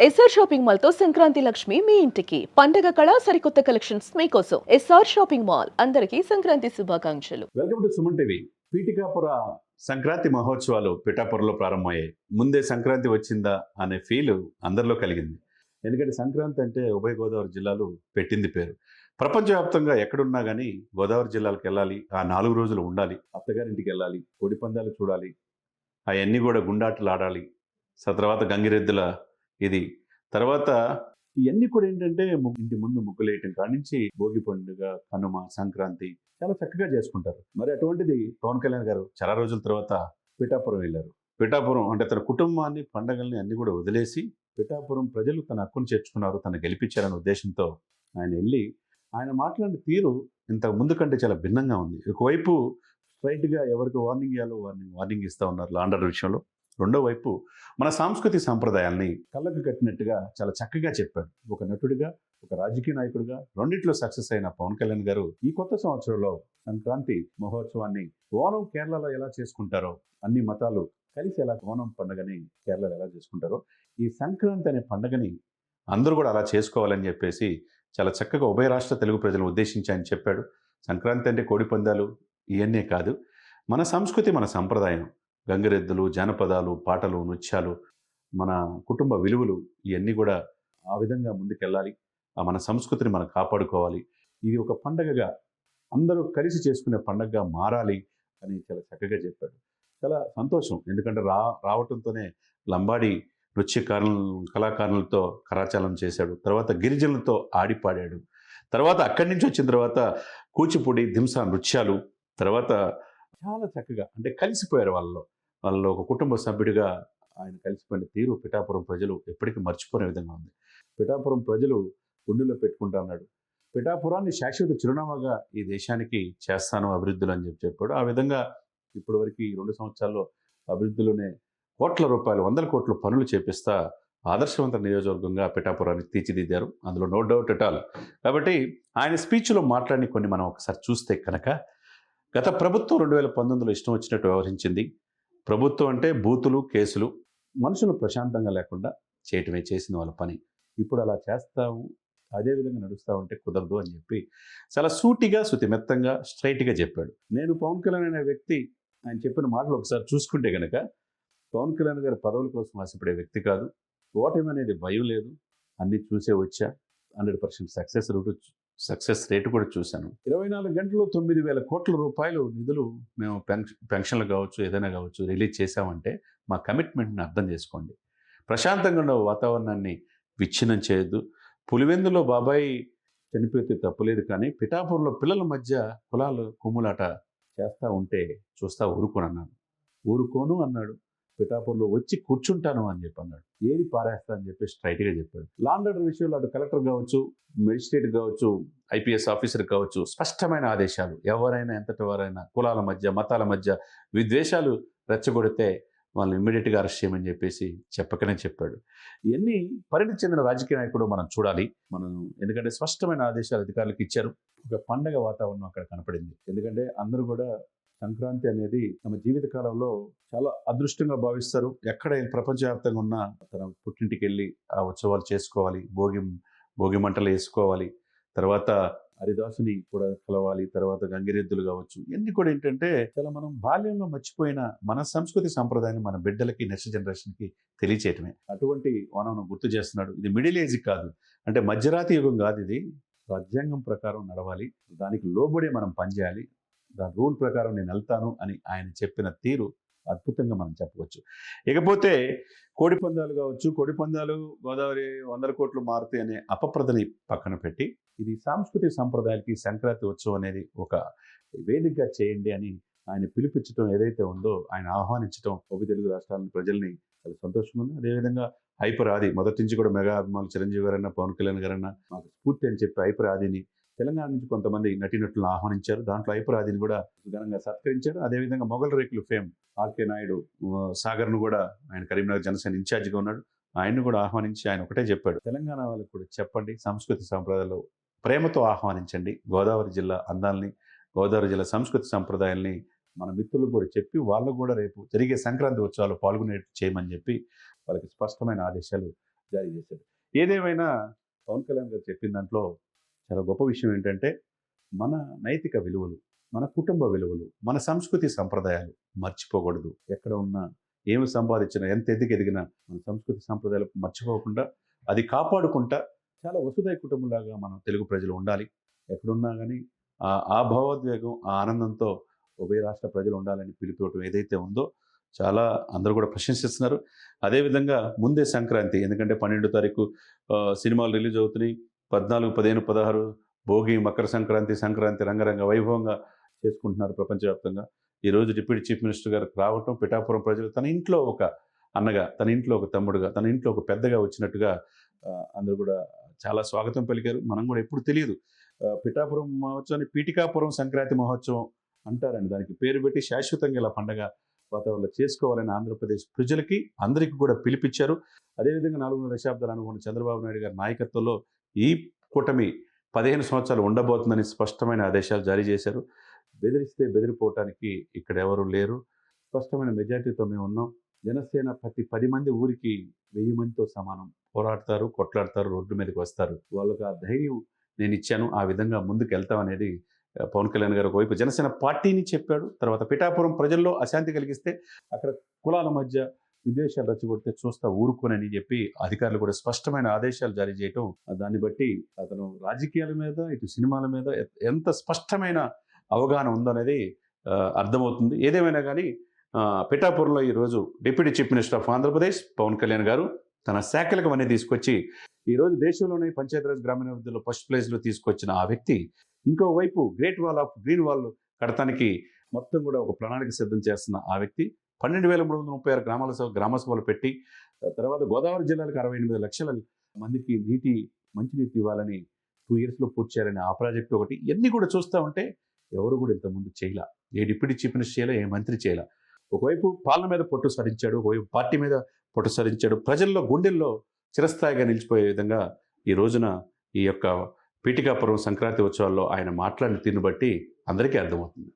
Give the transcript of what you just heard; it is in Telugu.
ఎస్ఆర్ షాపింగ్ మాల్ తో సంక్రాంతి లక్ష్మి మీ ఇంటికి పండగ కళ సరికొత్త కలెక్షన్స్ మీకోసం ఎస్ఆర్ షాపింగ్ మాల్ అందరికీ సంక్రాంతి శుభాకాంక్షలు. Welcome to Suman TV. Pithikapura Sankranti మహోత్సవాలు పిఠాపురలో ప్రారంభమయ్యాయి. ముందే సంక్రాంతి వచ్చిందా అనే ఫీల్ అందరిలో కలిగింది. ఎందుకంటే సంక్రాంతి అంటే ఉభయ గోదావరి జిల్లాలు పెట్టింది పేరు. ప్రపంచవ్యాప్తంగా ఎక్కడున్నా కానీ గోదావరి జిల్లాలకు వెళ్ళాలి, ఆ 4 రోజులు ఉండాలి, అత్తగారింటికి వెళ్ళాలి, కోడి పందాలు చూడాలి, అవన్నీ కూడా గుండాటలు ఆడాలి. తర్వాత గంగిరెద్దుల ఇది. తర్వాత ఇవన్నీ కూడా ఏంటంటే ఇంటి ముందు ముగ్గులేయటం కానించి భోగి పండుగ, కనుమ, సంక్రాంతి చాలా చక్కగా చేసుకుంటారు. మరి అటువంటిది పవన్ కళ్యాణ్ గారు చాలా రోజుల తర్వాత పిఠాపురం వెళ్ళారు. పిఠాపురం అంటే తన కుటుంబాన్ని, పండగల్ని అన్ని కూడా వదిలేసి పిఠాపురం ప్రజలు తన హక్కును చేర్చుకున్నారు, తను గెలిపించారనే ఉద్దేశంతో ఆయన వెళ్ళి ఆయన మాట్లాడిన తీరు ఇంతకు ముందు కంటే చాలా భిన్నంగా ఉంది. ఒకవైపు స్ట్రైట్గా ఎవరికి వార్నింగ్ ఇవ్వాలో వార్నింగ్ ఇస్తూ ఉన్నారు లా అండ్ ఆర్డర్ విషయంలో. రెండో వైపు మన సాంస్కృతిక సాంప్రదాయాల్ని కళ్ళకు కట్టినట్టుగా చాలా చక్కగా చెప్పాడు. ఒక నటుడిగా, ఒక రాజకీయ నాయకుడిగా రెండిట్లో సక్సెస్ అయిన పవన్ కళ్యాణ్ గారు ఈ కొత్త సంవత్సరంలో సంక్రాంతి మహోత్సవాన్ని ఓనం కేరళలో ఎలా చేసుకుంటారో, అన్ని మతాలు కలిసి ఎలా ఓనం పండుగని కేరళలో ఎలా చేసుకుంటారో, ఈ సంక్రాంతి అనే పండుగని అందరూ కూడా అలా చేసుకోవాలని చెప్పేసి చాలా చక్కగా ఉభయ రాష్ట్ర తెలుగు ప్రజలను ఉద్దేశించి ఆయన చెప్పాడు. సంక్రాంతి అంటే కోడి పందాలు ఇవన్నీ కాదు, మన సంస్కృతి, మన సంప్రదాయం, గంగిరెద్దులు, జానపదాలు, పాటలు, నృత్యాలు, మన కుటుంబ విలువలు ఇవన్నీ కూడా ఆ విధంగా ముందుకెళ్ళాలి. మన సంస్కృతిని మనం కాపాడుకోవాలి. ఇది ఒక పండగగా అందరూ కలిసి చేసుకునే పండగగా మారాలి అని చాలా చక్కగా చెప్పాడు. చాలా సంతోషం. ఎందుకంటే రావటంతోనే లంబాడి కళాకారులతో కరాచాలం చేశాడు. తర్వాత గిరిజనులతో ఆడిపాడాడు. తర్వాత అక్కడి నుంచి వచ్చిన తర్వాత కూచిపూడి, దింసా నృత్యాలు, తర్వాత చాలా చక్కగా అంటే కలిసిపోయారు వాళ్ళలో ఒక కుటుంబ సభ్యుడిగా ఆయన కలిసిపోయిన తీరు పిఠాపురం ప్రజలు ఎప్పటికీ మర్చిపోయే విధంగా ఉంది. పిఠాపురం ప్రజలు గుండెల్లో పెట్టుకుంటా అన్నాడు. పిఠాపురాన్ని శాశ్వత చిరునామాగా ఈ దేశానికి చేస్తాను అభివృద్ధులు అని చెప్పాడు. ఆ విధంగా ఇప్పటి వరకు ఈ 2 సంవత్సరాల్లో అభివృద్ధిలోనే కోట్ల రూపాయలు, వందల కోట్ల పనులు చేపిస్తా ఆదర్శవంత నియోజకవర్గంగా పిఠాపురాన్ని తీర్చిదిద్దారు. అందులో నో డౌట్ ఎట్ ఆల్. కాబట్టి ఆయన స్పీచ్లో మాట్లాడిన కొన్ని మనం ఒకసారి చూస్తే కనుక, గత ప్రభుత్వం 2019లో ఇష్టం వచ్చినట్టు వ్యవహరించింది. ప్రభుత్వం అంటే బూతులు, కేసులు, మనుషులు ప్రశాంతంగా లేకుండా చేయటమే చేసింది వాళ్ళ పని. ఇప్పుడు అలా చేస్తాము, అదే విధంగా నడుస్తూ ఉంటే కుదరదు అని చెప్పి చాలా సూటిగా, శుతిమెత్తంగా, స్ట్రైట్గా చెప్పాడు. నేను పవన్ కళ్యాణ్ అనే వ్యక్తి ఆయన చెప్పిన మాటలు ఒకసారి చూసుకుంటే కనుక, పవన్ కళ్యాణ్ గారి పదవుల కోసం ఆశపడే వ్యక్తి కాదు. ఓటమి అనేది భయం లేదు. అన్నీ చూసే వచ్చా. 100% సక్సెస్ రేటు కూడా చూశాను. 24 గంటల్లో 9,000 కోట్ల రూపాయలు నిధులు మేము పెన్షన్లు కావచ్చు, ఏదైనా కావచ్చు రిలీజ్ చేశామంటే మా కమిట్మెంట్ని అర్థం చేసుకోండి. ప్రశాంతంగా ఉన్న వాతావరణాన్ని విచ్ఛిన్నం చేయొద్దు. పులివెందులో బాబాయ్ చనిపోతే తప్పులేదు, కానీ పిఠాపురంలో పిల్లల మధ్య కులాలు కుమ్ములాట చేస్తూ ఉంటే చూస్తా ఊరుకోను అన్నాడు. పిఠాపురంలో వచ్చి కూర్చుంటాను అని చెప్పి అన్నాడు. ఏది పారేస్తా అని చెప్పి స్ట్రైట్గా చెప్పాడు. లా అండ్ ఆర్డర్ విషయంలో అటు కలెక్టర్ కావచ్చు, మెజిస్ట్రేట్ కావచ్చు, ఐపీఎస్ ఆఫీసర్ కావచ్చు, స్పష్టమైన ఆదేశాలు. ఎవరైనా ఎంతటి వారైనా కులాల మధ్య, మతాల మధ్య విద్వేషాలు రెచ్చగొడితే వాళ్ళని ఇమ్మీడియట్గా అరెస్ట్ చేయమని చెప్పేసి చెప్పకనే చెప్పాడు. ఇవన్నీ పరిణతి చెందిన రాజకీయ నాయకుడు మనం చూడాలి. ఎందుకంటే స్పష్టమైన ఆదేశాలు అధికారులకు ఇచ్చారు. ఒక పండగ వాతావరణం అక్కడ కనపడింది. ఎందుకంటే అందరూ కూడా సంక్రాంతి అనేది తమ జీవిత కాలంలో చాలా అదృష్టంగా భావిస్తారు. ఎక్కడ ప్రపంచవ్యాప్తంగా ఉన్న తన పుట్టింటికి వెళ్ళి ఆ ఉత్సవాలు చేసుకోవాలి, భోగి మంటలు వేసుకోవాలి, తర్వాత హరిదాసుని కూడా కలవాలి, తర్వాత గంగిరెద్దులు కావచ్చు. ఇవన్నీ కూడా ఏంటంటే చాలా మనం బాల్యంలో మర్చిపోయిన మన సంస్కృతి సంప్రదాయాన్ని మన బిడ్డలకి, నెక్స్ట్ జనరేషన్కి తెలియచేయటమే. అటువంటి ఓనం గుర్తు చేస్తున్నాడు. ఇది మిడిల్ ఏజ్ కాదు, అంటే మధ్యరాతి యుగం కాదు. ఇది రాజ్యాంగం ప్రకారం నడవాలి, దానికి లోబడే మనం పనిచేయాలి, దాని రూల్ ప్రకారం నేను వెళ్తాను అని ఆయన చెప్పిన తీరు అద్భుతంగా మనం చెప్పవచ్చు. ఇకపోతే కోడి పందాలు కావచ్చు, కోడి పందాలు గోదావరి 100 కోట్లు మారుతాయి అనే అపప్రదని పక్కన పెట్టి, ఇది సాంస్కృతిక సంప్రదాయాలకి సంక్రాంతి ఉత్సవం అనేది ఒక వేదికగా చేయండి అని ఆయన పిలిపించడం ఏదైతే ఉందో, ఆయన ఆహ్వానించడం ఉభయ తెలుగు రాష్ట్రాల ప్రజల్ని చాలా సంతోషంగా ఉంది. అదేవిధంగా హైపర్ ఆది మొదటి నుంచి కూడా మెగా అభిమానులు చిరంజీవి గారన్నా, పవన్ కళ్యాణ్ గారన్నా మాకు స్ఫూర్తి అని చెప్పి హైపర్ ఆదిని తెలంగాణ నుంచి కొంతమంది నటీనటులను ఆహ్వానించారు. దాంట్లో హైపర్ ఆదిని కూడా ఘనంగా సత్కరించారు. అదేవిధంగా మొగల్ రేకులు ఫేమ్ ఆర్కే నాయుడు సాగర్ను కూడా, ఆయన కరీంనగర్ జనసేన ఇన్ఛార్జిగా ఉన్నాడు, ఆయన్ని కూడా ఆహ్వానించి ఆయన ఒకటే చెప్పాడు, తెలంగాణ వాళ్ళకు కూడా చెప్పండి, సంస్కృతి సంప్రదాయాలు ప్రేమతో ఆహ్వానించండి. గోదావరి జిల్లా అందాలని, గోదావరి జిల్లా సంస్కృతి సంప్రదాయాల్ని మన మిత్రులకు కూడా చెప్పి వాళ్ళకు కూడా రేపు జరిగే సంక్రాంతి ఉత్సవాలు పాల్గొనేట్టు చేయమని చెప్పి వాళ్ళకి స్పష్టమైన ఆదేశాలు జారీ చేశాడు. ఏదేమైనా పవన్ కళ్యాణ్ గారు చెప్పిన దాంట్లో చాలా గొప్ప విషయం ఏంటంటే, మన నైతిక విలువలు, మన కుటుంబ విలువలు, మన సంస్కృతి సంప్రదాయాలు మర్చిపోకూడదు. ఎక్కడ ఉన్నా, ఏమి సంపాదించినా, ఎంత ఎదిగినా మన సంస్కృతి సంప్రదాయాలు మర్చిపోకుండా అది కాపాడుకుంటా చాలా వసుదైక కుటుంబంలాగా మనం తెలుగు ప్రజలు ఉండాలి. ఎక్కడున్నా కానీ ఆ భావోద్వేగం, ఆ ఆనందంతో ఉభయ రాష్ట్ర ప్రజలు ఉండాలని పిలుపుకోవటం ఏదైతే ఉందో చాలా అందరూ కూడా ప్రశంసిస్తున్నారు. అదేవిధంగా ముందే సంక్రాంతి, ఎందుకంటే 12 తారీఖు సినిమాలు రిలీజ్ అవుతున్నాయి. 14, 15, 16 భోగి, మకర సంక్రాంతి, సంక్రాంతి రంగరంగ వైభవంగా చేసుకుంటున్నారు ప్రపంచవ్యాప్తంగా. ఈరోజు డిప్యూటీ చీఫ్ మినిస్టర్ గారు రావటం, పిఠాపురం ప్రజలు తన ఇంట్లో ఒక అన్నగా, తన ఇంట్లో ఒక తమ్ముడుగా, తన ఇంట్లో ఒక పెద్దగా వచ్చినట్టుగా అందరూ కూడా చాలా స్వాగతం పలికారు. మనం కూడా ఎప్పుడు తెలియదు, పిఠాపురం మహోత్సవాన్ని పీఠికాపురం సంక్రాంతి మహోత్సవం అంటారండి. దానికి పేరు పెట్టి శాశ్వతంగా ఇలా పండగ వాతావరణంలో చేసుకోవాలని ఆంధ్రప్రదేశ్ ప్రజలకి అందరికీ కూడా పిలిపించారు. అదేవిధంగా 4 దశాబ్దాలు అనుకున్న చంద్రబాబు నాయుడు గారి నాయకత్వంలో ఈ కూటమి 15 సంవత్సరాలు ఉండబోతుందని స్పష్టమైన ఆదేశాలు జారీ చేశారు. బెదిరిస్తే బెదిరిపోవటానికి ఇక్కడ ఎవరు లేరు. స్పష్టమైన మెజార్టీతో మేము ఉన్నాం. జనసేన ప్రతి 10 మంది ఊరికి 1000 మందితో సమానం. పోరాడతారు, కొట్లాడతారు, రోడ్డు మీదకి వస్తారు. వాళ్ళకి ఆ ధైర్యం నేను ఇచ్చాను. ఆ విధంగా ముందుకు వెళ్తామనేది పవన్ కళ్యాణ్ గారు ఒకవైపు జనసేన పార్టీని చెప్పాడు. తర్వాత పిఠాపురం ప్రజల్లో అశాంతి కలిగిస్తే, అక్కడ కులాల మధ్య విద్వేషాలు రెచ్చగొడితే చూస్తా ఊరుకోనని చెప్పి అధికారులు కూడా స్పష్టమైన ఆదేశాలు జారీ చేయటం, దాన్ని బట్టి అతను రాజకీయాల మీద, ఇటు సినిమాల మీద ఎంత స్పష్టమైన అవగాహన ఉందనేది అర్థమవుతుంది. ఏదేమైనా కానీ పిఠాపురంలో ఈరోజు deputy chief minister of Andhra Pradesh Pawan Kalyan గారు తన శాఖలకు అన్నీ తీసుకొచ్చి ఈరోజు దేశంలోనే పంచాయతీరాజ్ గ్రామీణాభివృద్ధిలో ఫస్ట్ ప్లేస్లో తీసుకొచ్చిన ఆ వ్యక్తి ఇంకోవైపు great wall of green wall కడటానికి మొత్తం కూడా ఒక ప్రణాళిక సిద్ధం చేస్తున్న ఆ వ్యక్తి 12,336 గ్రామ సభలు పెట్టి, తర్వాత గోదావరి జిల్లాలకు 68 లక్షల మందికి మంచినీటి ఇవ్వాలని 2 yearsలో పూర్తి చేయాలని ఆ ప్రాజెక్టు ఒకటి. ఇవన్నీ కూడా చూస్తూ ఉంటే ఎవరు కూడా ఇంతకుముందు చేయలే. ఏ డిప్యూటీ చీఫ్ మినిస్టర్ చేయలే, ఏ మంత్రి చేయలే. ఒకవైపు పాలన మీద పొట్టు సరించాడు, ఒకవైపు పార్టీ మీద పొట్టు సరించాడు. ప్రజల్లో గుండెల్లో చిరస్థాయిగా నిలిచిపోయే విధంగా ఈ రోజున ఈ యొక్క పీఠికాపురం సంక్రాంతి ఉత్సవాల్లో ఆయన మాట్లాడిన తీరును బట్టి అందరికీ అర్థమవుతుంది.